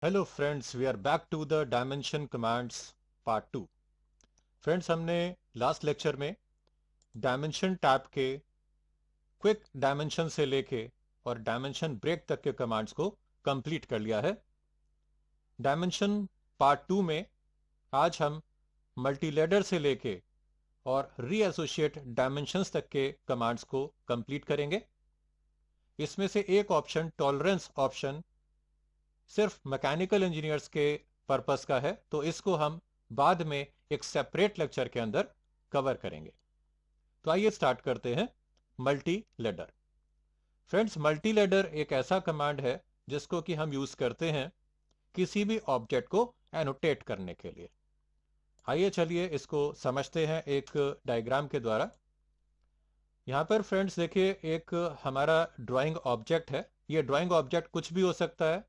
Hello friends, we are back to the dimension commands part 2। Friends, हमने last lecture में dimension tab के quick dimension से लेके और डायमेंशन ब्रेक तक के कमांड्स को कंप्लीट कर लिया है। डायमेंशन पार्ट 2 में आज हम मल्टीलेडर से लेके और रीएसोशिएट डायमेंशंस तक के कमांड्स को कंप्लीट करेंगे। इसमें से एक ऑप्शन टॉलरेंस ऑप्शन सिर्फ मैकेनिकल इंजीनियर्स के पर्पस का है, तो इसको हम बाद में एक सेपरेट लेक्चर के अंदर कवर करेंगे। तो आइए स्टार्ट करते हैं। Multi ladder. Friends, multi ladder एक ऐसा कमांड है जिसको कि हम यूज करते हैं किसी भी ऑब्जेक्ट को एनोटेट करने के लिए। आइए चलिए इसको समझते हैं एक डायग्राम के द्वारा। यहाँ पर फ्रेंड्स देखिए, एक हमारा ड्राइंग ऑब्जेक्ट है। ये ड्राइंग ऑब्जेक्ट कुछ भी हो सकता है।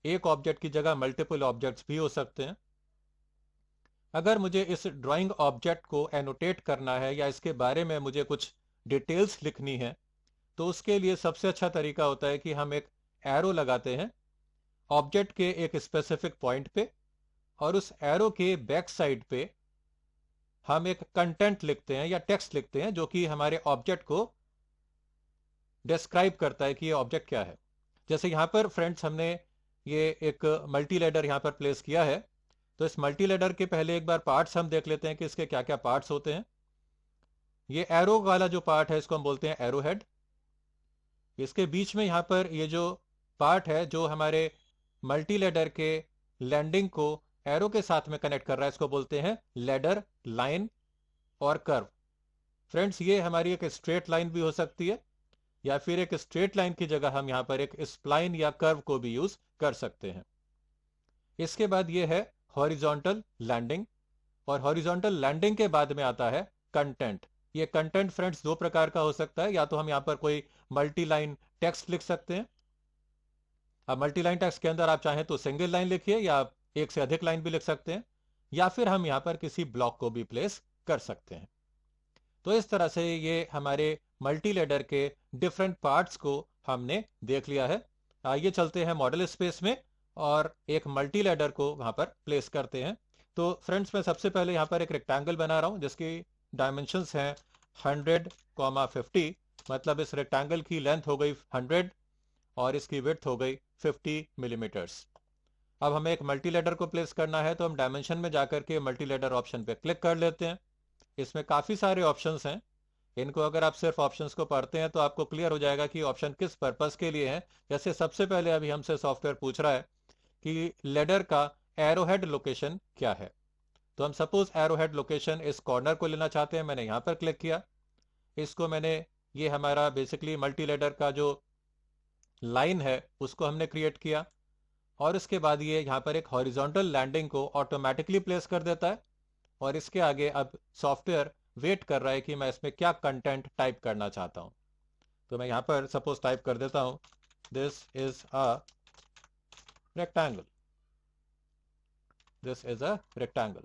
एक ऑब्जेक्ट की जगह मल्टीपल ऑब्जेक्ट्स भी हो सकते हैं। अगर मुझे इस ड्राइंग ऑब्जेक्ट को एनोटेट करना है या इसके बारे में मुझे कुछ डिटेल्स लिखनी है, तो उसके लिए सबसे अच्छा तरीका होता है कि हम एक एरो लगाते हैं ऑब्जेक्ट के एक स्पेसिफिक पॉइंट पे, और उस एरो के बैक साइड पे हम एक कंटेंट लिखते हैं या टेक्स्ट लिखते हैं जो कि हमारे ऑब्जेक्ट को डिस्क्राइब करता है कि ये ऑब्जेक्ट क्या है। जैसे यहाँ पर फ्रेंड्स हमने ये एक मल्टी लेडर यहाँ पर प्लेस किया है, तो इस मल्टी लेडर के पहले एक बार पार्ट्स हम देख लेते हैं कि इसके क्या क्या पार्ट्स होते हैं। ये एरो वाला जो पार्ट है इसको हम बोलते हैं एरो हेड। इसके बीच में यहाँ पर ये जो पार्ट है जो हमारे मल्टी लेडर के लैंडिंग को एरो के साथ में कनेक्ट कर रहा है, इसको बोलते हैं लेडर लाइन और कर्व। फ्रेंड्स, ये हमारी एक स्ट्रेट लाइन भी हो सकती है, या फिर एक स्ट्रेट लाइन की जगह हम यहाँ पर एक स्प्लाइन या कर्व को भी यूज कर सकते हैं। इसके बाद ये है हॉरिजॉन्टल लैंडिंग, और हॉरिजॉन्टल लैंडिंग के बाद में आता है कंटेंट। ये कंटेंट फ्रेंड्स दो प्रकार का हो सकता है। या तो हम यहाँ पर कोई मल्टी लाइन टेक्स्ट लिख सकते हैं। अब मल्टी लाइन टेक्स्ट के अंदर आप चाहें तो सिंगल लाइन लिखिए, या एक से अधिक लाइन भी लिख सकते हैं, या फिर हम यहाँ पर किसी ब्लॉक को भी प्लेस कर सकते हैं। तो इस तरह से ये हमारे मल्टी लेडर के डिफरेंट पार्ट्स को हमने देख लिया है। आइए चलते हैं मॉडल स्पेस में और एक मल्टी लेडर को वहां पर प्लेस करते हैं। तो फ्रेंड्स, मैं सबसे पहले यहाँ पर एक रेक्टेंगल बना रहा हूँ जिसकी डायमेंशंस हैं 100, 50। मतलब इस रेक्टेंगल की लेंथ हो गई 100 और इसकी विड्थ हो गई 50 मिलीमीटर्स। अब हमें एक मल्टी लेडर को प्लेस करना है, तो हम डायमेंशन में जाकर के मल्टी लेडर ऑप्शन पे क्लिक कर लेते हैं। इसमें काफ़ी सारे ऑप्शंस हैं। इनको अगर आप सिर्फ ऑप्शंस को पढ़ते हैं तो आपको क्लियर हो जाएगा कि ऑप्शन किस पर्पस के लिए है। जैसे सबसे पहले अभी हमसे सॉफ्टवेयर पूछ रहा है कि लेडर का एरोहेड लोकेशन क्या है। तो हम सपोज एरोहेड लोकेशन इस कॉर्नर को लेना चाहते हैं। मैंने यहाँ पर क्लिक किया। इसको मैंने, ये हमारा बेसिकली मल्टी लेडर का जो लाइन है उसको हमने क्रिएट किया, और इसके बाद ये यहाँ पर एक हॉरिजॉन्टल लैंडिंग को ऑटोमेटिकली प्लेस कर देता है। और इसके आगे अब सॉफ्टवेयर वेट कर रहा है कि मैं इसमें क्या कंटेंट टाइप करना चाहता हूं। तो मैं यहां पर सपोज टाइप कर देता हूं, this is a rectangle. This is a rectangle.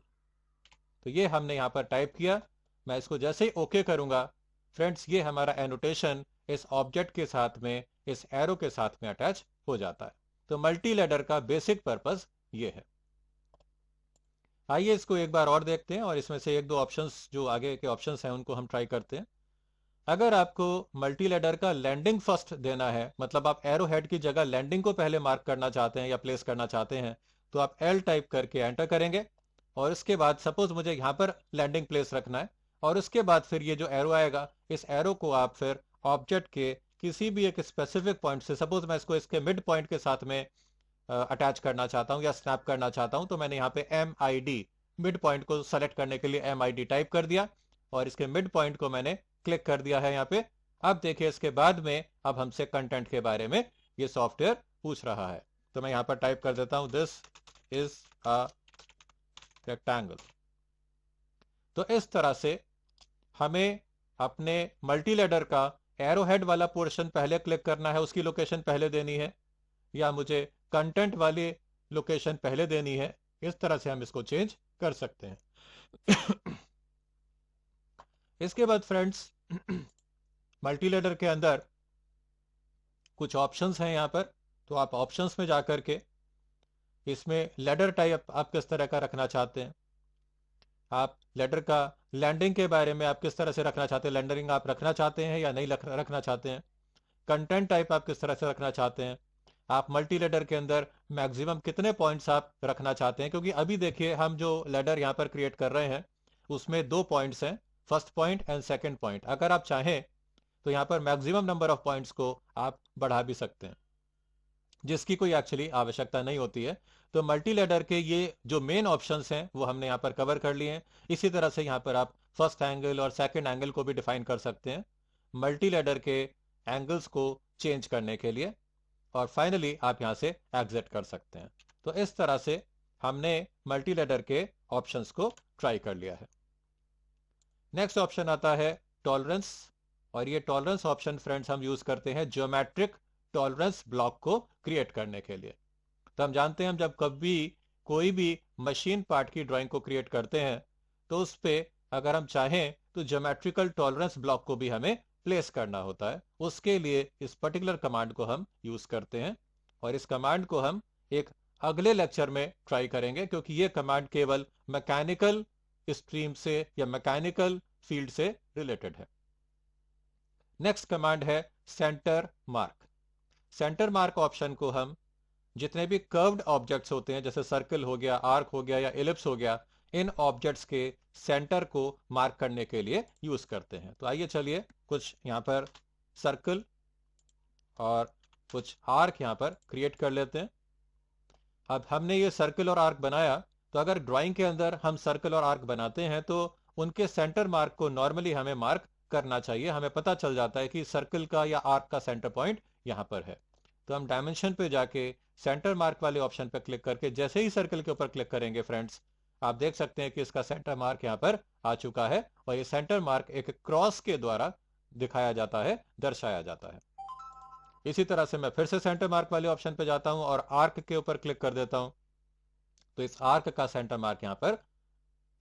तो ये हमने यहां पर टाइप किया। मैं इसको जैसे ही ओके करूंगा, फ्रेंड्स, ये हमारा एनोटेशन इस ऑब्जेक्ट के साथ में, इस एरो के साथ में अटैच हो जाता है। तो मल्टी लेडर का बेसिक पर्पस ये है। आइए इसको एक बार और देखते हैं, और इसमें से एक दो ऑप्शंस जो आगे के ऑप्शंस हैं उनको हम ट्राई करते हैं। अगर आपको मल्टी लेडर का लैंडिंग फर्स्ट देना है, मतलब आप एरो हेड की जगह लैंडिंग को पहले मार्क करना चाहते हैं या प्लेस करना चाहते हैं, तो आप एल टाइप करके एंटर करेंगे। और इसके बाद सपोज मुझे यहाँ पर लैंडिंग प्लेस रखना है, और उसके बाद फिर ये जो एरो आएगा, इस एरो को आप फिर ऑब्जेक्ट के किसी भी एक स्पेसिफिक पॉइंट से, सपोज मैं इसको इसके मिड पॉइंट के साथ में अटैच करना चाहता हूँ या स्नैप करना चाहता हूँ, तो मैंने यहाँ पे MID मिड पॉइंट को सेलेक्ट करने के लिए MID टाइप कर दिया, और इसके मिड पॉइंट को मैंने क्लिक कर दिया है यहाँ पे। अब देखिए इसके बाद में अब हमसे कंटेंट के बारे में ये सॉफ्टवेयर पूछ रहा है। तो मैं यहाँ पर टाइप कर देता हूँ, दिस इज अ रेक्टेंगल। तो इस तरह से हमें अपने मल्टी लेडर का एरो हेड वाला पोर्शन पहले क्लिक करना है, उसकी लोकेशन पहले देनी है, या मुझे कंटेंट वाली लोकेशन पहले देनी है। इस तरह से हम इसको चेंज कर सकते हैं। इसके बाद फ्रेंड्स, मल्टी लेडर के अंदर कुछ ऑप्शंस हैं यहाँ पर। तो आप ऑप्शंस में जाकर के इसमें लेडर टाइप आप किस तरह का रखना चाहते हैं, आप लेडर का लैंडिंग के बारे में आप किस तरह से रखना चाहते हैं, लैंडरिंग आप रखना चाहते हैं या नहीं रखना चाहते हैं, कंटेंट टाइप आप किस तरह से रखना चाहते हैं, आप मल्टी लेडर के अंदर मैक्सिमम कितने पॉइंट्स आप रखना चाहते हैं। क्योंकि अभी देखिए हम जो लेडर यहाँ पर क्रिएट कर रहे हैं उसमें 2 पॉइंट्स हैं, first point and second point. अगर आप चाहें तो यहाँ पर मैक्सिमम नंबर ऑफ पॉइंट्स को आप बढ़ा भी सकते हैं, जिसकी कोई एक्चुअली आवश्यकता नहीं होती है। तो मल्टी लेडर के ये जो मेन ऑप्शंस हैं वो हमने यहाँ पर कवर कर लिए हैं। इसी तरह से यहाँ पर आप फर्स्ट एंगल और सेकंड एंगल को भी डिफाइन कर सकते हैं मल्टी लेडर के एंगल्स को चेंज करने के लिए, और फाइनली आप यहाँ से एग्जिट कर सकते हैं। तो इस तरह से हमने मल्टी लेडर के ऑप्शंस को ट्राई कर लिया है। नेक्स्ट ऑप्शन आता है टॉलरेंस, और ये टॉलरेंस ऑप्शन फ्रेंड्स हम यूज करते हैं ज्योमेट्रिक टॉलरेंस ब्लॉक को क्रिएट करने के लिए। तो हम जानते हैं हम जब कभी कोई भी मशीन पार्ट की ड्राइंग को क्रिएट करते हैं तो उस पर अगर हम चाहें तो ज्योमेट्रिकल टॉलरेंस ब्लॉक को भी हमें प्लेस करना होता है। उसके लिए इस पर्टिकुलर कमांड को हम यूज करते हैं, और इस कमांड को हम एक अगले लेक्चर में ट्राई करेंगे, क्योंकि ये कमांड केवल मैकेनिकल स्ट्रीम से या मैकेनिकल फील्ड से रिलेटेड है। नेक्स्ट कमांड है centre mark. Centre mark option को हम जितने भी कर्व्ड ऑब्जेक्ट्स होते हैं, जैसे सर्कल हो गया, आर्क हो गया या एलिप्स हो गया, इन ऑब्जेक्ट्स के सेंटर को मार्क करने के लिए यूज करते हैं। तो आइए चलिए कुछ यहां पर सर्कल और कुछ आर्क यहां पर क्रिएट कर लेते हैं। अब हमने ये सर्कल और आर्क बनाया, तो अगर ड्राइंग के अंदर हम सर्कल और आर्क बनाते हैं तो उनके सेंटर मार्क को नॉर्मली हमें मार्क करना चाहिए। हमें पता चल जाता है कि सर्कल का या आर्क का सेंटर पॉइंट यहां पर है। तो हम डायमेंशन पे जाके सेंटर मार्क वाले ऑप्शन पर क्लिक करके जैसे ही सर्कल के ऊपर क्लिक करेंगे फ्रेंड्स, आप देख सकते हैं कि इसका सेंटर मार्क यहाँ पर आ चुका है, और ये सेंटर मार्क एक क्रॉस के द्वारा दिखाया जाता है, दर्शाया जाता है। इसी तरह से मैं फिर से सेंटर मार्क वाले ऑप्शन पे जाता हूं और आर्क के ऊपर क्लिक कर देता हूं, तो इस आर्क का सेंटर मार्क यहां पर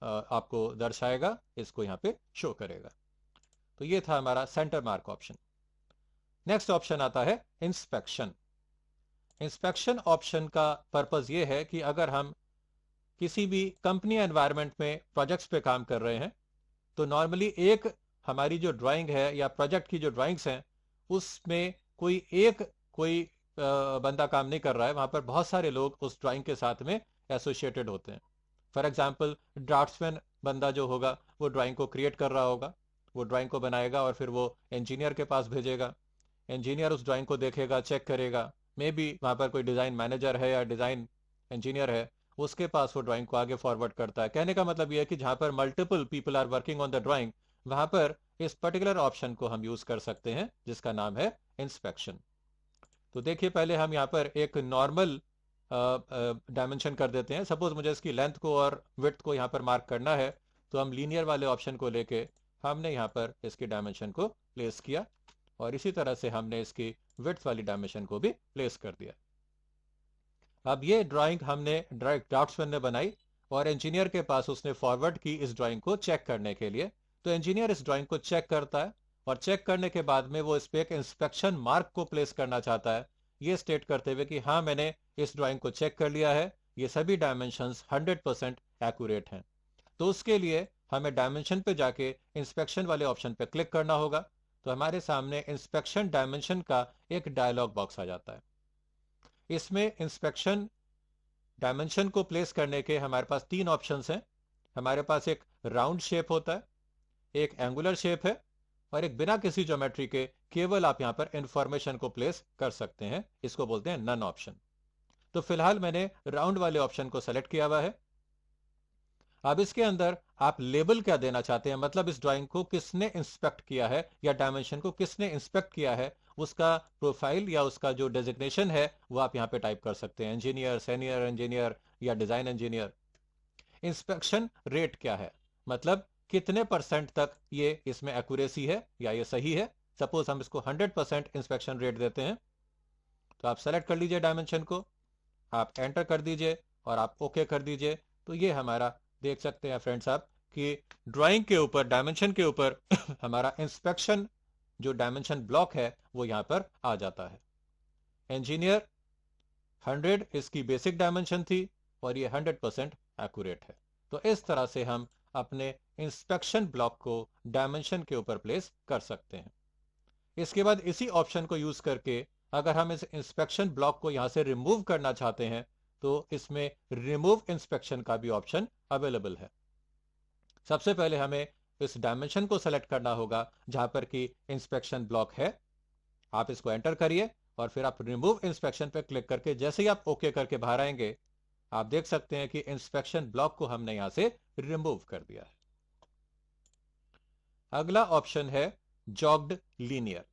आपको दर्शाएगा, इसको यहां पे शो करेगा। तो ये था हमारा centre mark option. Next option आता है इंस्पेक्शन। इंस्पेक्शन ऑप्शन का पर्पस ये है कि अगर हम किसी भी कंपनी एनवायरनमेंट में प्रोजेक्ट्स पे काम कर रहे हैं तो नॉर्मली एक हमारी जो ड्राइंग है या प्रोजेक्ट की जो ड्राइंग्स हैं उसमें कोई बंदा काम नहीं कर रहा है, वहां पर बहुत सारे लोग उस ड्राइंग के साथ में एसोसिएटेड होते हैं। फॉर एग्जाम्पल ड्राफ्ट्समैन बंदा जो होगा वो ड्राइंग को क्रिएट कर रहा होगा, वो ड्राइंग को बनाएगा और फिर वो इंजीनियर के पास भेजेगा, इंजीनियर उस ड्राइंग को देखेगा, चेक करेगा, मे बी वहां पर कोई डिजाइन मैनेजर है या डिजाइन इंजीनियर है, उसके पास वो ड्राइंग को आगे फॉरवर्ड करता है। कहने का मतलब यह है कि जहां पर multiple people are working on the drawing, वहां पर इस पर्टिकुलर ऑप्शन को हम यूज कर सकते हैं जिसका नाम है इंस्पेक्शन। तो देखिए पहले हम यहाँ पर एक नॉर्मल डायमेंशन कर देते हैं। सपोज मुझे इसकी लेंथ को और विड्थ को यहाँ पर मार्क करना है, तो हम लीनियर वाले ऑप्शन को लेके हमने यहाँ पर इसकी डायमेंशन को प्लेस किया, और इसी तरह से हमने इसकी विड्थ वाली डायमेंशन को भी प्लेस कर दिया। अब ये ड्राइंग हमने ड्राफ्ट्समैन ने बनाई और इंजीनियर के पास उसने फॉरवर्ड की इस ड्राइंग को चेक करने के लिए। तो इंजीनियर इस ड्राइंग को चेक करता है और चेक करने के बाद में वो इस पे एक इंस्पेक्शन मार्क को प्लेस करना चाहता है, ये स्टेट करते हुए कि हाँ मैंने इस ड्राइंग को चेक कर लिया है, ये सभी डायमेंशंस 100% एक्यूरेट हैं। तो उसके लिए हमें डायमेंशन पे जाके इंस्पेक्शन वाले ऑप्शन पे क्लिक करना होगा। तो हमारे सामने इंस्पेक्शन डायमेंशन का एक डायलॉग बॉक्स आ जाता है। इसमें इंस्पेक्शन डायमेंशन को प्लेस करने के हमारे पास 3 ऑप्शंस हैं। हमारे पास एक राउंड शेप होता है, एक एंगुलर शेप है, और एक बिना किसी ज्योमेट्री के केवल आप यहां पर इंफॉर्मेशन को प्लेस कर सकते हैं, इसको बोलते हैं नन ऑप्शन। तो फिलहाल मैंने राउंड वाले ऑप्शन को सेलेक्ट किया हुआ है। अब इसके अंदर आप लेबल क्या देना चाहते हैं, मतलब इस ड्राइंग को किसने इंस्पेक्ट किया है या डायमेंशन को किसने इंस्पेक्ट किया है, उसका प्रोफाइल या उसका जो डेजिग्नेशन है वो आप यहां पे टाइप कर सकते हैं, इंजीनियर, सीनियर इंजीनियर या डिजाइन इंजीनियर। इंस्पेक्शन रेट क्या है, मतलब कितने परसेंट तक ये इसमें एक्यूरेसी है या ये सही है। सपोज हम इसको 100% इंस्पेक्शन रेट देते हैं, तो आप सेलेक्ट कर लीजिए डायमेंशन को, आप एंटर कर दीजिए और आप ओके कर दीजिए। तो ये हमारा देख सकते हैं फ्रेंड्स आप कि ड्राइंग के ऊपर डायमेंशन के ऊपर हमारा इंस्पेक्शन जो डायमेंशन ब्लॉक है वो यहां पर आ जाता है। इंजीनियर 100 इसकी बेसिक डायमेंशन थी और ये 100% एक्यूरेट है। तो इस तरह से हम अपने इंस्पेक्शन ब्लॉक को डायमेंशन के ऊपर प्लेस कर सकते हैं। इसके बाद इसी ऑप्शन को यूज करके अगर हम इस इंस्पेक्शन ब्लॉक को यहां से रिमूव करना चाहते हैं तो इसमें रिमूव इंस्पेक्शन का भी ऑप्शन अवेलेबल है। सबसे पहले हमें इस डायमेंशन को सेलेक्ट करना होगा जहां पर कि इंस्पेक्शन ब्लॉक है। आप इसको एंटर करिए और फिर आप रिमूव इंस्पेक्शन पर क्लिक करके जैसे ही आप ओके करके बाहर आएंगे आप देख सकते हैं कि इंस्पेक्शन ब्लॉक को हमने यहां से रिमूव कर दिया है। अगला ऑप्शन है जॉग्ड लीनियर।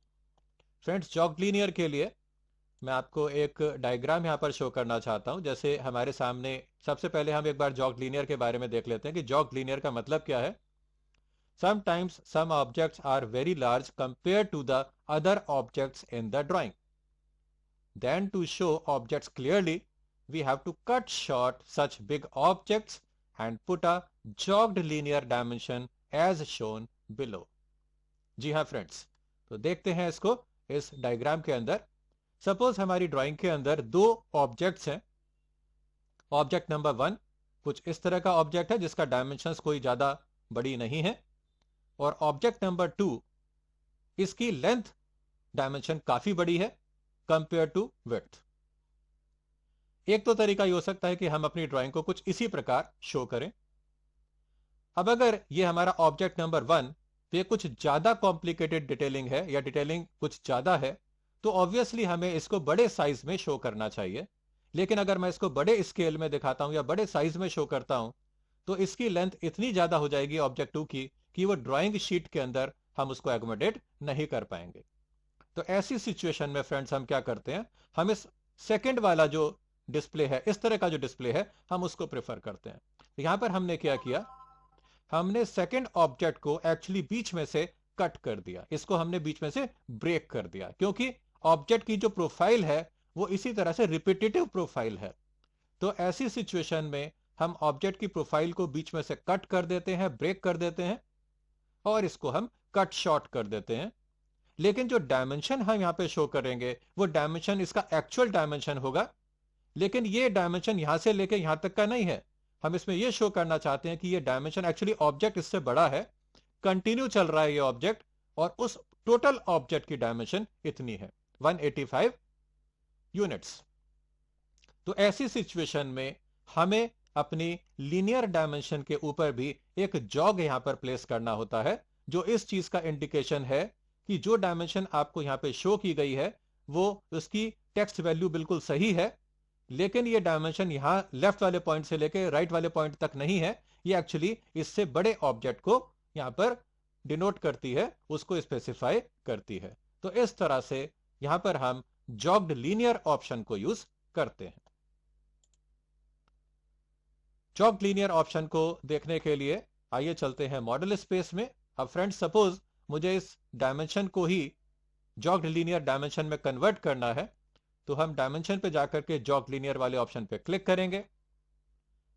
फ्रेंड्स, जॉग्ड लीनियर के लिए मैं आपको एक डायग्राम यहां पर शो करना चाहता हूं। जैसे हमारे सामने सबसे पहले हम एक बार जॉग्ड लीनियर के बारे में देख लेते हैं कि जॉग्ड लीनियर का मतलब क्या है। Sometimes some objects are very large compared to the other objects in the drawing. Then to show objects clearly, we have to cut short such big objects and put a jogged linear dimension as shown below. जी हाँ friends, तो देखते हैं इसको इस diagram के अंदर। Suppose हमारी drawing के अंदर दो ऑब्जेक्ट्स हैं। ऑब्जेक्ट नंबर 1 कुछ इस तरह का ऑब्जेक्ट है जिसका डायमेंशंस कोई ज्यादा बड़ी नहीं है, और ऑब्जेक्ट नंबर 2 इसकी लेंथ डायमेंशन काफी बड़ी है कंपेयर टू विड्थ। एक तो तरीका ये हो सकता है कि हम अपनी ड्राइंग को कुछ इसी प्रकार शो करें। अब अगर ये हमारा ऑब्जेक्ट नंबर 1 पे कुछ ज्यादा कॉम्प्लिकेटेड डिटेलिंग है या डिटेलिंग कुछ ज्यादा है तो ऑब्वियसली हमें इसको बड़े साइज में शो करना चाहिए। लेकिन अगर मैं इसको बड़े स्केल में दिखाता हूं या बड़े साइज में शो करता हूं तो इसकी लेंथ इतनी ज्यादा हो जाएगी ऑब्जेक्ट 2 की कि वो ड्राइंग शीट के अंदर हम उसको एकोमोडेट नहीं कर पाएंगे। तो ऐसी सिचुएशन में फ्रेंड्स हम क्या करते हैं, हम इस सेकंड वाला जो डिस्प्ले है, इस तरह का जो डिस्प्ले है, हम उसको प्रेफर करते हैं। यहां पर हमने क्या किया, हमने सेकंड ऑब्जेक्ट को एक्चुअली बीच में से कट कर दिया, इसको हमने बीच में से ब्रेक कर दिया, क्योंकि ऑब्जेक्ट की जो प्रोफाइल है वो इसी तरह से रिपीटेटिव प्रोफाइल है। तो ऐसी सिचुएशन में हम ऑब्जेक्ट की प्रोफाइल को बीच में से कट कर देते हैं, ब्रेक कर देते हैं और इसको हम कट शॉर्ट कर देते हैं। लेकिन जो डायमेंशन हम यहां पे शो करेंगे वो डायमेंशन इसका एक्चुअल डायमेंशन होगा, लेकिन ये डायमेंशन यहां से लेके यहां तक का नहीं है। हम इसमें ये शो करना चाहते हैं कि ये डायमेंशन एक्चुअली ऑब्जेक्ट इससे बड़ा है, कंटिन्यू चल रहा है ये ऑब्जेक्ट, और उस टोटल ऑब्जेक्ट की डायमेंशन इतनी है 185 यूनिट्स। तो ऐसी सिचुएशन में हमें अपनी लीनियर डायमेंशन के ऊपर भी एक जॉग यहां पर प्लेस करना होता है, जो इस चीज का इंडिकेशन है कि जो डायमेंशन आपको यहां पे शो की गई है वो उसकी टेक्स्ट वैल्यू बिल्कुल सही है, लेकिन ये डायमेंशन यहां लेफ्ट वाले पॉइंट से लेके राइट वाले पॉइंट तक नहीं है, ये एक्चुअली इससे बड़े ऑब्जेक्ट को यहां पर डिनोट करती है, उसको स्पेसिफाई करती है। तो इस तरह से यहां पर हम जॉग्ड लीनियर ऑप्शन को यूज करते हैं। जॉग्ड लीनियर ऑप्शन को देखने के लिए आइए चलते हैं मॉडल स्पेस में। अब फ्रेंड्स, सपोज मुझे इस डायमेंशन को ही जॉग्ड लीनियर डायमेंशन में कन्वर्ट करना है, तो हम डायमेंशन पे जाकर के जॉग्ड लीनियर वाले ऑप्शन पे क्लिक करेंगे।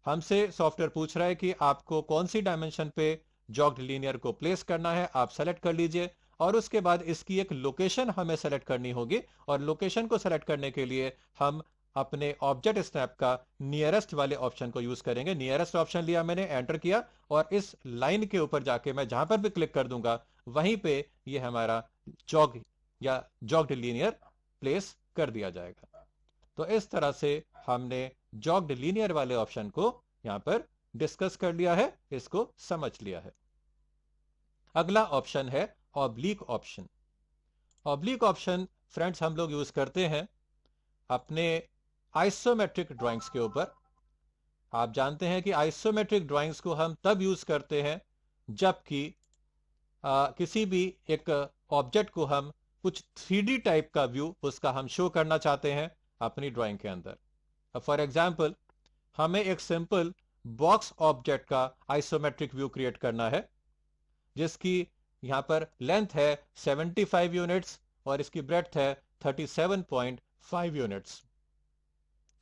हमसे सॉफ्टवेयर पूछ रहा है कि आपको कौन सी डायमेंशन पे जॉग्ड लीनियर को प्लेस करना है, आप सेलेक्ट कर लीजिए और उसके बाद इसकी एक लोकेशन हमें सेलेक्ट करनी होगी, और लोकेशन को सेलेक्ट करने के लिए हम अपने ऑब्जेक्ट स्नैप का नियरेस्ट वाले ऑप्शन को यूज करेंगे। नियरेस्ट ऑप्शन लिया मैंने, एंटर किया, और इस लाइन के ऊपर जाके मैं जहां पर भी क्लिक कर दूंगा वहीं पे ये हमारा जॉग या जॉग्ड लीनियर प्लेस कर दिया जाएगा। तो इस तरह से हमने जॉग्ड लीनियर वाले ऑप्शन को यहां पर डिस्कस कर लिया है, इसको समझ लिया है। अगला ऑप्शन है oblique option. Oblique option friends हम लोग यूज करते हैं अपने आइसोमेट्रिक ड्राइंग्स के ऊपर। आप जानते हैं कि आइसोमेट्रिक ड्राइंग्स को हम तब यूज करते हैं जबकि किसी भी एक ऑब्जेक्ट को हम कुछ 3D टाइप का व्यू उसका हम शो करना चाहते हैं अपनी ड्राइंग के अंदर। फॉर एग्जाम्पल, हमें एक सिंपल बॉक्स ऑब्जेक्ट का आइसोमेट्रिक व्यू क्रिएट करना है जिसकी यहां पर लेंथ है 75 यूनिट्स और इसकी ब्रेड्थ है 37.5 यूनिट्स।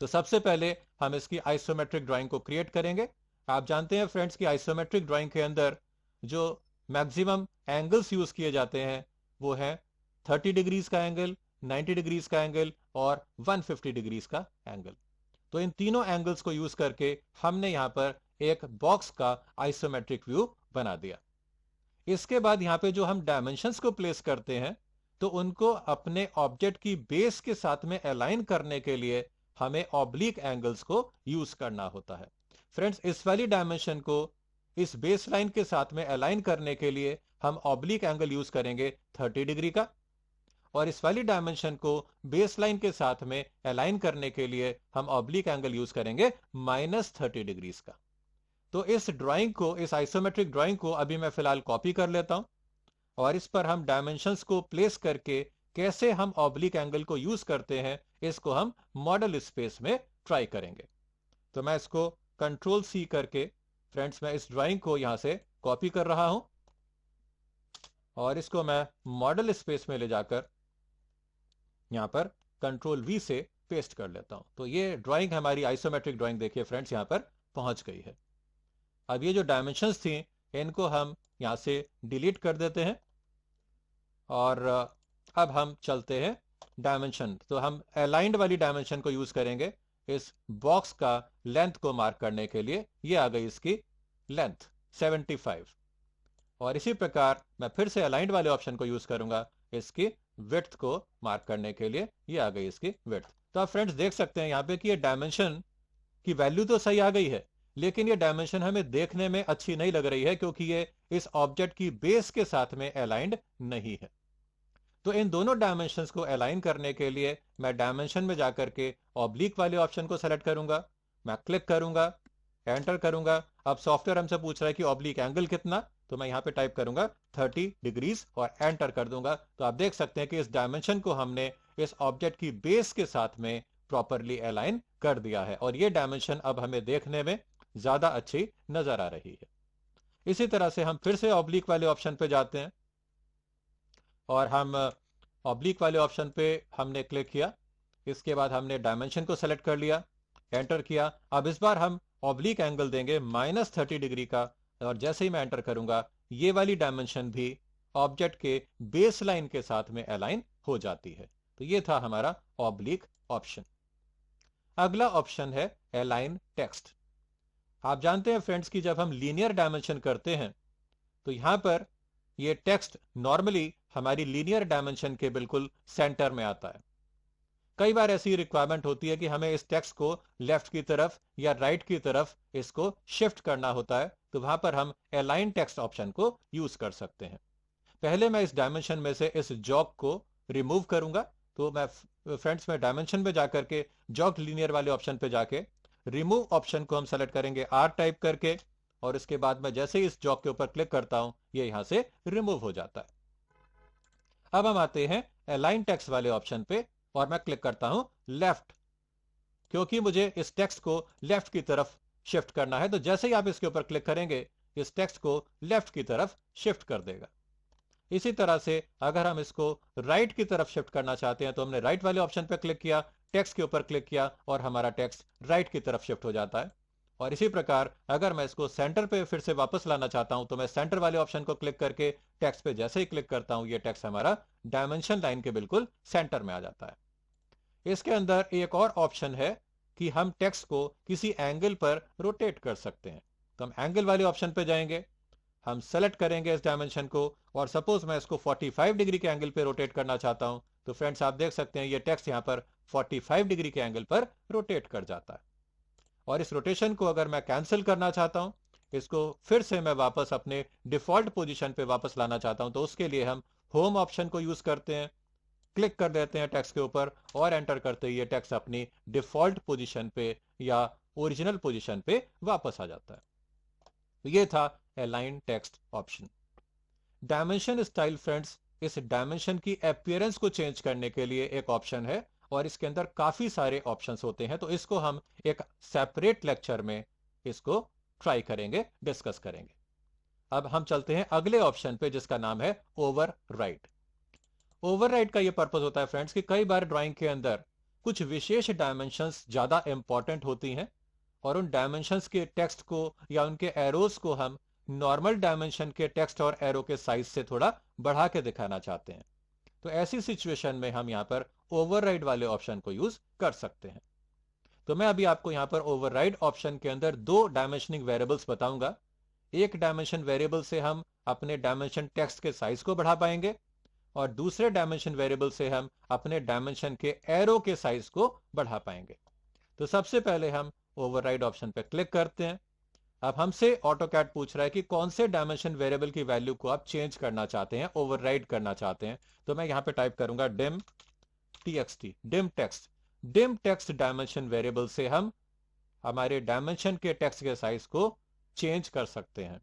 तो सबसे पहले हम इसकी आइसोमेट्रिक ड्राइंग को क्रिएट करेंगे। आप जानते हैं फ्रेंड्स कि आइसोमेट्रिक ड्राइंग के अंदर जो मैक्सिमम एंगल्स यूज किए जाते हैं वो है 30 डिग्रीज का एंगल, 90 डिग्रीज का एंगल और 150 डिग्रीज का एंगल। तो इन तीनों एंगल्स को यूज करके हमने यहां पर एक बॉक्स का आइसोमेट्रिक व्यू बना दिया। इसके बाद यहां पे जो हम डायमेंशंस को प्लेस करते हैं तो उनको अपने ऑब्जेक्ट की बेस के साथ में अलाइन करने के लिए हमें ऑब्लिक एंगल्स को यूज करना होता है। फ्रेंड्स, इस वाली डायमेंशन को इस बेस लाइन के साथ में अलाइन करने के लिए हम ऑब्लिक एंगल यूज करेंगे 30 डिग्री का, और इस वाली डायमेंशन को बेस लाइन के साथ में अलाइन करने के लिए हम ऑब्लिक एंगल यूज करेंगे -30 डिग्रीज का। तो इस ड्राइंग को, इस आइसोमेट्रिक ड्राइंग को अभी मैं फिलहाल कॉपी कर लेता हूं और इस पर हम डायमेंशंस को प्लेस करके कैसे हम ऑब्लिक एंगल को यूज करते हैं इसको हम मॉडल स्पेस में ट्राई करेंगे। तो मैं इसको कंट्रोल C करके फ्रेंड्स मैं इस ड्राइंग को यहां से कॉपी कर रहा हूं और इसको मैं मॉडल स्पेस में ले जाकर यहां पर कंट्रोल V से पेस्ट कर लेता हूं। तो ये ड्राइंग, हमारी आइसोमेट्रिक ड्राइंग देखिए फ्रेंड्स यहां पर पहुंच गई है। अब ये जो डायमेंशंस थी इनको हम यहां से डिलीट कर देते हैं और अब हम चलते हैं डायमेंशन। तो हम अलाइंड वाली डायमेंशन को यूज करेंगे इस बॉक्स का लेंथ को मार्क करने के लिए। ये आ गई इसकी लेंथ 75, और इसी प्रकार मैं फिर से अलाइंड वाले ऑप्शन को यूज करूंगा इसकी विड्थ को मार्क करने के लिए। ये आ गई इसकी विड्थ। तो आप फ्रेंड्स देख सकते हैं यहां पे कि ये डायमेंशन की वैल्यू तो सही आ गई है, लेकिन ये डायमेंशन हमें देखने में अच्छी नहीं लग रही है क्योंकि ये इस ऑब्जेक्ट की बेस के साथ में अलाइंड नहीं है। तो इन दोनों डायमेंशंस को अलाइन करने के लिए मैं डायमेंशन में जाकर के ऑब्लिक वाले ऑप्शन को सेलेक्ट करूंगा, मैं क्लिक करूंगा, एंटर करूंगा। अब सॉफ्टवेयर हमसे पूछ रहा है कि ऑब्लिक एंगल कितना, तो मैं यहां पे टाइप करूंगा 30 डिग्रीज और एंटर कर दूंगा। तो आप देख सकते हैं कि इस डायमेंशन को हमने इस ऑब्जेक्ट की बेस के साथ में प्रॉपरली अलाइन कर दिया है और ये डायमेंशन अब हमें देखने में ज्यादा अच्छी नजर आ रही है। इसी तरह से हम फिर से ऑब्लिक वाले ऑप्शन पे जाते हैं और हम ऑब्लिक वाले ऑप्शन पे हमने क्लिक किया, इसके बाद हमने डायमेंशन को सेलेक्ट कर लिया, एंटर किया। अब इस बार हम ऑब्लिक एंगल देंगे -30 डिग्री का, और जैसे ही मैं एंटर करूंगा ये वाली डायमेंशन भी ऑब्जेक्ट के बेस लाइन के साथ में अलाइन हो जाती है। तो ये था हमारा ऑब्लिक ऑप्शन। अगला ऑप्शन है अलाइन टेक्स्ट। आप जानते हैं फ्रेंड्स कि जब हम लीनियर डायमेंशन करते हैं तो यहां पर ये टेक्स्ट नॉर्मली हमारी लीनियर डायमेंशन के बिल्कुल सेंटर में आता है। कई बार ऐसी रिक्वायरमेंट होती है कि हमें इस टेक्स्ट को लेफ्ट की तरफ या राइट की तरफ इसको शिफ्ट करना होता है, तो वहां पर हम अलाइन टेक्स्ट ऑप्शन को यूज कर सकते हैं। पहले मैं इस डायमेंशन में से इस जॉग को रिमूव करूंगा। तो मैं फ्रेंड्स में डायमेंशन में जाकर के जॉग लीनियर वाले ऑप्शन पे जाके रिमूव ऑप्शन को हम सेलेक्ट करेंगे R टाइप करके, और इसके बाद मैं जैसे ही इस जॉग के ऊपर क्लिक करता हूं ये यहां से रिमूव हो जाता है। अब हम आते हैं अलाइन टेक्स्ट वाले ऑप्शन पे और मैं क्लिक करता हूं लेफ्ट, क्योंकि मुझे इस टेक्स्ट को लेफ्ट की तरफ शिफ्ट करना है। तो जैसे ही आप इसके ऊपर क्लिक करेंगे इस टेक्स्ट को लेफ्ट की तरफ शिफ्ट कर देगा। इसी तरह से अगर हम इसको राइट की तरफ शिफ्ट करना चाहते हैं तो हमने राइट वाले ऑप्शन पर क्लिक किया, टेक्स्ट के ऊपर क्लिक किया और हमारा टेक्स्ट राइट की तरफ शिफ्ट हो जाता है। और इसी प्रकार अगर मैं इसको सेंटर पे फिर से वापस लाना चाहता हूं तो मैं सेंटर वाले ऑप्शन को क्लिक करके टेक्स्ट पे जैसे ही क्लिक करता हूं ये टेक्स्ट हमारा डायमेंशन लाइन के बिल्कुल सेंटर में आ जाता है। इसके अंदर एक और ऑप्शन है कि हम टेक्स्ट को किसी एंगल पर रोटेट कर सकते हैं। तो हम एंगल वाले ऑप्शन पे जाएंगे, हम सेलेक्ट करेंगे इस डायमेंशन को और सपोज मैं इसको 45 डिग्री के एंगल पे रोटेट करना चाहता हूं, तो फ्रेंड्स आप देख सकते हैं ये टेक्स्ट यहां पर 45 डिग्री के एंगल पर रोटेट कर जाता है। और इस रोटेशन को अगर मैं कैंसिल करना चाहता हूं, इसको फिर से मैं वापस अपने डिफॉल्ट पोजीशन पे वापस लाना चाहता हूं, तो उसके लिए हम होम ऑप्शन को यूज करते हैं, क्लिक कर देते हैं टेक्स्ट के ऊपर और एंटर करते ही ये टेक्स्ट अपनी डिफॉल्ट पोजीशन पे या ओरिजिनल पोजीशन पे वापस आ जाता है। तो ये था align text option. Dimension style friends, इस डायमेंशन की अपीयरेंस को चेंज करने के लिए एक ऑप्शन है और इसके अंदर काफी सारे ऑप्शंस होते हैं। तो इसको हम एक सेपरेट लेक्चर में इसको ट्राई करेंगे, डिस्कस करेंगे। अब हम चलते हैं अगले ऑप्शन पे जिसका नाम है ओवरराइट। ओवरराइट का यह पर्पस होता है फ्रेंड्स कि कई बार ड्राइंग के अंदर कुछ विशेष डायमेंशंस ज्यादा इंपॉर्टेंट होती हैं और उन डायमेंशंस के टेक्स्ट को या उनके एरोज को हम नॉर्मल डायमेंशन के टेक्स्ट और एरो के साइज से थोड़ा बढ़ा के दिखाना चाहते हैं। तो ऐसी सिचुएशन में हम यहां पर ओवरराइड वाले ऑप्शन को यूज कर सकते हैं। तो मैं अभी आपको यहां पर ओवरराइड ऑप्शन के अंदर दो डायमेंशनिंग वेरिएबल्स बताऊंगा। एक डायमेंशन वेरिएबल से हम अपने डायमेंशन टेक्स्ट के साइज को बढ़ा पाएंगे और दूसरे डायमेंशन वेरिएबल से हम अपने डायमेंशन के एरो के साइज को बढ़ा पाएंगे। तो सबसे पहले हम ओवरराइड ऑप्शन पर क्लिक करते हैं। अब हमसे ऑटोकैड पूछ रहा है कि कौन से डायमेंशन वेरिएबल की वैल्यू को आप चेंज करना चाहते हैं, ओवरराइड करना चाहते हैं। तो मैं यहां पे टाइप करूंगा dim TXT, dim text. Dim text dimension variable से हम हमारे डायमेंशन के टेक्स्ट के साइज को चेंज कर सकते हैं।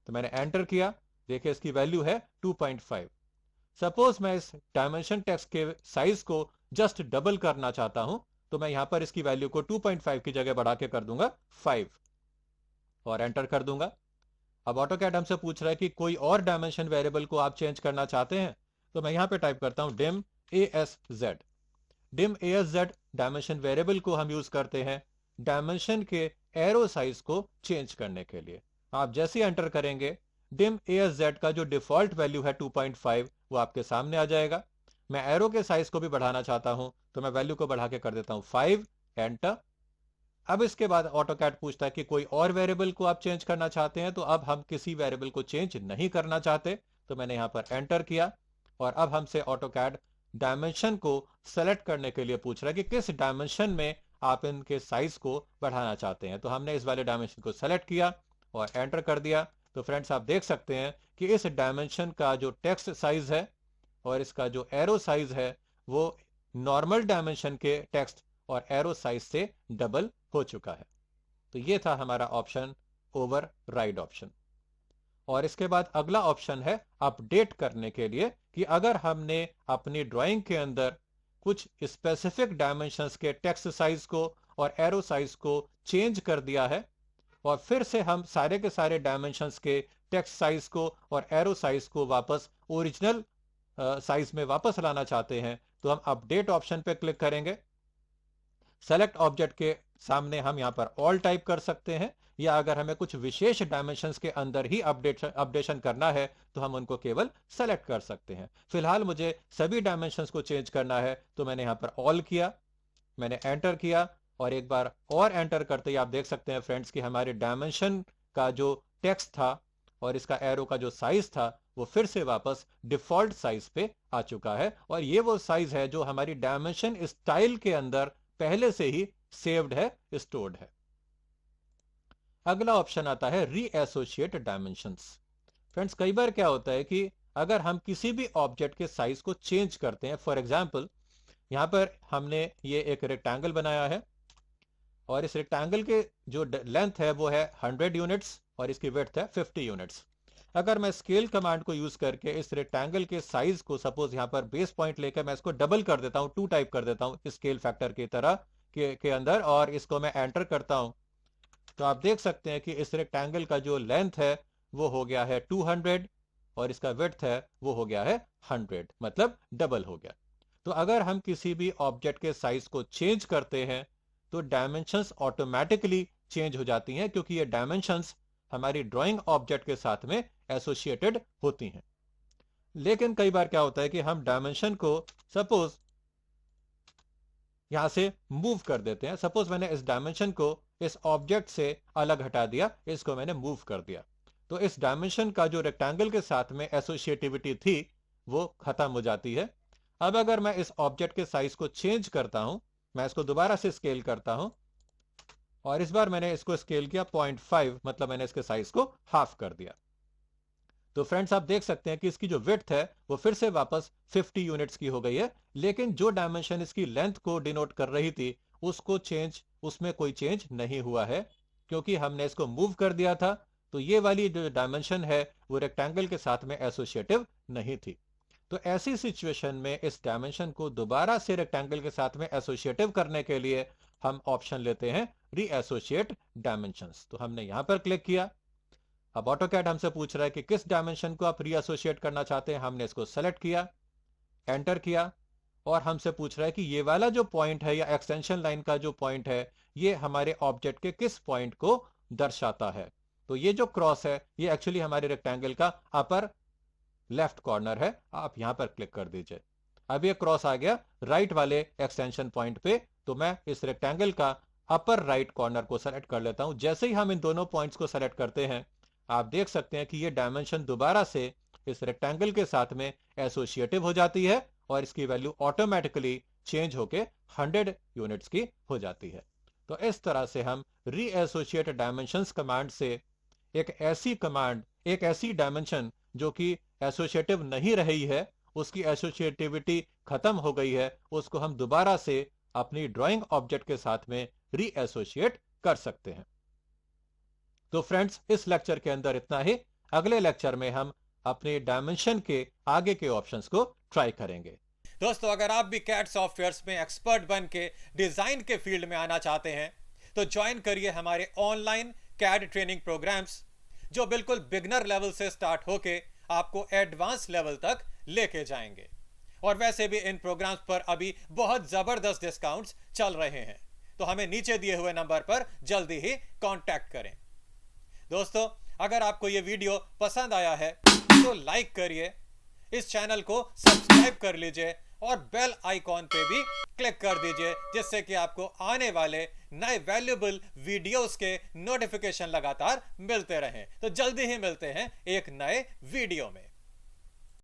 तो मैंने एंटर किया, देखिए इसकी वैल्यू है 2.5। सपोज मैं इस डायमेंशन टेक्स्ट के साइज को जस्ट डबल करना चाहता हूं, तो मैं यहां पर इसकी वैल्यू को 2.5 की जगह बढ़ा के कर दूंगा 5 और एंटर कर दूंगा। अब ऑटोकैड हमसे पूछ रहा है कि कोई और डायमेंशन वेरिएबल को आप चेंज करना चाहते हैं। तो मैं यहां पे टाइप करता हूं dim ASZ। Dim ASZ dimension variable को हम यूज करते हैं डायमेंशन के एरो साइज को चेंज करने के लिए। आप जैसे ही एंटर करेंगे, डिम ASZ का जो डिफॉल्ट वैल्यू है 2.5 वो आपके सामने आ जाएगा। मैं एरो के साइज को भी बढ़ाना चाहता हूं, तो मैं वैल्यू को बढ़ा के कर देता हूं 5, एंटर। अब इसके बाद ऑटोकैड पूछता है कि कोई और वेरिएबल को आप चेंज करना चाहते हैं। तो अब हम किसी वेरिएबल को चेंज नहीं करना चाहते, तो मैंने यहां पर एंटर किया और अब हमसे ऑटोकैड डायमेंशन को सेलेक्ट करने के लिए पूछ रहा है कि किस डायमेंशन में आप इनके साइज को बढ़ाना चाहते हैं। तो हमने इस वाले डायमेंशन को सेलेक्ट किया और एंटर कर दिया। तो फ्रेंड्स आप देख सकते हैं कि इस डायमेंशन का जो टेक्स्ट साइज है और इसका जो एरो साइज है वो नॉर्मल डायमेंशन के टेक्स्ट और एरो साइज से डबल हो चुका है। तो ये था हमारा ऑप्शन ओवरराइड ऑप्शन। और इसके बाद अगला ऑप्शन है अपडेट करने के लिए, कि अगर हमने अपनी ड्राइंग के अंदर कुछ स्पेसिफिक डायमेंशंस के टेक्स्ट साइज को और एरो साइज को चेंज कर दिया है और फिर से हम सारे के सारे डायमेंशंस के टेक्स्ट साइज को और एरो साइज को वापस ओरिजिनल साइज में वापस लाना चाहते हैं, तो हम अपडेट ऑप्शन पे क्लिक करेंगे। सेलेक्ट ऑब्जेक्ट के सामने हम यहां पर ऑल टाइप कर सकते हैं, या अगर हमें कुछ विशेष डायमेंशंस के अंदर ही अपडेशन करना है तो हम उनको केवल सेलेक्ट कर सकते हैं। फिलहाल मुझे सभी डायमेंशंस को चेंज करना है, तो मैंने यहां पर ऑल किया, मैंने एंटर किया और एक बार और एंटर करते ही आप देख सकते हैं फ्रेंड्स कि हमारे डायमेंशन का जो टेक्स्ट था और इसका एरो का जो साइज था वो फिर से वापस डिफॉल्ट साइज पे आ चुका है। और ये वो साइज है जो हमारी डायमेंशन स्टाइल के अंदर पहले से ही सेव्ड है, स्टोर्ड है। अगला ऑप्शन आता है रीएसोशिएट डायमेंशंस। फ्रेंड्स कई बार क्या होता है कि अगर हम किसी भी ऑब्जेक्ट के साइज को चेंज करते हैं, फॉर एग्जांपल यहां पर हमने ये एक रेक्टेंगल बनाया है और इस रेक्टेंगल के जो लेंथ है वो है 100 यूनिट्स और इसकी विड्थ है 50 यूनिट्स। अगर मैं स्केल कमांड को यूज करके इस रेक्टेंगल के साइज को सपोज यहां पर बेस पॉइंट लेकर मैं इसको डबल कर देता हूं, 2 टाइप कर देता हूं स्केल फैक्टर की तरह के अंदर, और इसको मैं एंटर करता हूं, तो आप देख सकते हैं कि इस रेक्टेंगल का जो लेंथ है वो हो गया है 200 और इसका विड्थ है वो हो गया है 100, मतलब डबल हो गया। तो अगर हम किसी भी ऑब्जेक्ट के साइज को चेंज करते हैं तो डायमेंशंस ऑटोमेटिकली चेंज हो जाती हैं, क्योंकि ये डायमेंशंस हमारी ड्राइंग ऑब्जेक्ट के साथ में एसोसिएटेड होती हैं। लेकिन कई बार क्या होता है कि हम डायमेंशन को सपोज यहां से मूव कर देते हैं। सपोज मैंने इस डायमेंशन को इस ऑब्जेक्ट से अलग हटा दिया, इसको मैंने मूव कर दिया, तो इस डायमेंशन का जो रेक्टेंगल के साथ में एसोसिएटिविटी थी वो खत्म हो जाती है। अब अगर मैं इस ऑब्जेक्ट के साइज को चेंज करता हूं, मैं इसको दोबारा से स्केल करता हूं और इस बार मैंने इसको स्केल किया 0.5, मतलब मैंने इसके साइज को हाफ कर दिया। तो फ्रेंड्स आप देख सकते हैं कि इसकी जो विड्थ है वो फिर से वापस 50 यूनिट्स की हो गई है, लेकिन जो डायमेंशन इसकी लेंथ को डिनोट कर रही थी उसमें कोई चेंज नहीं हुआ है, क्योंकि हमने इसको मूव कर दिया था। तो ये वाली जो डायमेंशन है वो रेक्टेंगल के साथ में एसोसिएटिव नहीं थी। तो ऐसी सिचुएशन में इस डायमेंशन को दोबारा से रेक्टेंगल के साथ में एसोसिएटिव करने के लिए हम ऑप्शन लेते हैं रीएसोशिएट डायमेंशंस। तो हमने यहां पर क्लिक किया। अब ऑटोकैड हमसे पूछ रहा है कि किस डायमेंशन को आप रीएसोशिएट करना चाहते हैं। हमने इसको सेलेक्ट किया, एंटर किया और हमसे पूछ रहा है कि ये वाला जो पॉइंट है या एक्सटेंशन लाइन का जो पॉइंट है ये हमारे ऑब्जेक्ट के किस पॉइंट को दर्शाता है। तो ये जो क्रॉस है ये एक्चुअली हमारे रेक्टेंगल का अपर लेफ्ट कॉर्नर है। आप यहां पर क्लिक कर दीजिए। अब ये क्रॉस आ गया राइट वाले एक्सटेंशन पॉइंट पे, तो मैं इस रेक्टेंगल का अपर राइट कॉर्नर को सेलेक्ट कर लेता हूं। जैसे ही हम इन दोनों पॉइंट्स को सेलेक्ट करते हैं, आप देख सकते हैं कि ये डायमेंशन दोबारा से इस रेक्टेंगल के साथ में एसोसिएटिव हो जाती है और इसकी वैल्यू ऑटोमेटिकली चेंज होके 100 यूनिट्स की हो जाती है। तो इस तरह से हम रीएसोशिएट डायमेंशंस कमांड से एक ऐसी डायमेंशन जो कि एसोसिएटिव नहीं रही है, उसकी एसोसिएटिविटी खत्म हो गई है, उसको हम दोबारा से अपनी ड्राइंग ऑब्जेक्ट के साथ में रीएसोशिएट कर सकते हैं। तो फ्रेंड्स, इस लेक्चर के अंदर इतना ही। अगले लेक्चर में हम अपने डायमेंशन के आगे के ऑप्शंस को ट्राई करेंगे। दोस्तों, अगर आप भी कैड सॉफ्टवेयर्स में एक्सपर्ट बन के डिजाइन के फील्ड में आना चाहते हैं तो ज्वाइन करिए हमारे ऑनलाइन कैड ट्रेनिंग प्रोग्राम्स, जो बिल्कुल बिगनर लेवल से स्टार्ट होके आपको एडवांस लेवल तक लेके जाएंगे। और वैसे भी इन प्रोग्राम्स पर अभी बहुत जबरदस्त डिस्काउंट्स चल रहे हैं, तो हमें नीचे दिए हुए नंबर पर जल्दी ही कांटेक्ट करें। दोस्तों, अगर आपको यह वीडियो पसंद आया है तो लाइक करिए, इस चैनल को सब्सक्राइब कर लीजिए और बेल आइकॉन पे भी क्लिक कर दीजिए, जिससे कि आपको आने वाले नए वैल्यूएबल वीडियोस के नोटिफिकेशन लगातार मिलते रहें। तो जल्दी ही मिलते हैं एक नए वीडियो में।